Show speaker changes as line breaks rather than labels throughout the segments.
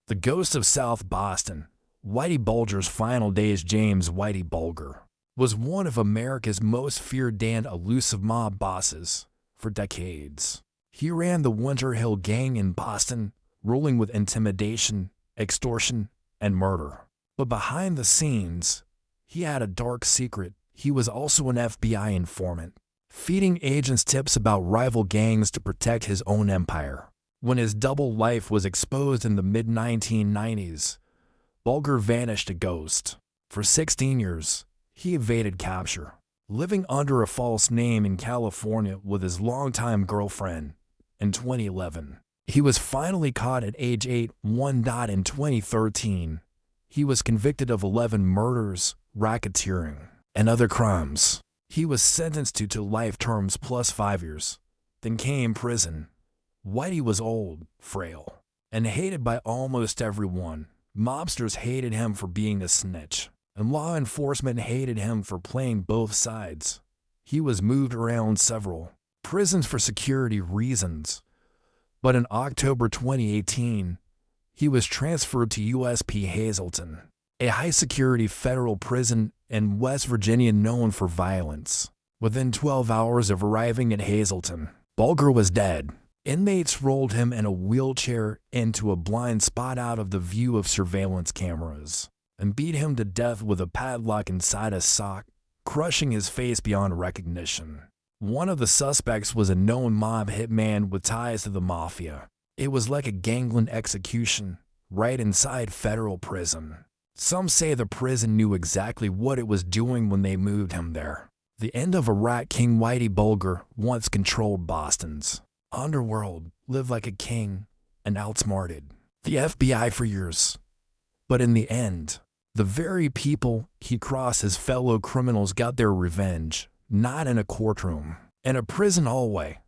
The ghost of South Boston, Whitey Bulger's final days. James Whitey Bulger was one of America's most feared and elusive mob bosses for decades. He ran the Winter Hill Gang in Boston, ruling with intimidation, extortion, and murder. But behind the scenes, he had a dark secret. He was also an FBI informant, feeding agents tips about rival gangs to protect his own empire. When his double life was exposed in the mid-1990s, Bulger vanished a ghost. For 16 years, he evaded capture, living under a false name in California with his longtime girlfriend. In 2011, he was finally caught at age 8. In 2013, he was convicted of 11 murders, racketeering, and other crimes. He was sentenced to life terms plus 5 years. Then came prison. Whitey was old, frail, and hated by almost everyone. Mobsters hated him for being a snitch, and law enforcement hated him for playing both sides. He was moved around several prisons for security reasons, but in October 2018, he was transferred to USP Hazleton, a high-security federal prison in West Virginia known for violence. Within 12 hours of arriving at Hazleton, Bulger was dead. Inmates rolled him in a wheelchair into a blind spot out of the view of surveillance cameras and beat him to death with a padlock inside a sock, crushing his face beyond recognition. One of the suspects was a known mob hitman with ties to the mafia. It was like a gangland execution right inside federal prison. Some say the prison knew exactly what it was doing when they moved him there. The end of a rat king. Whitey Bulger once controlled Boston's underworld, lived like a king, and outsmarted the FBI for years. But in the end, the very people he crossed as fellow criminals got their revenge, not in a courtroom, in a prison hallway.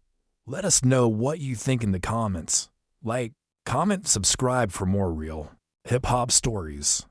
Let us know what you think in the comments. Like, comment, subscribe for more real hip-hop stories.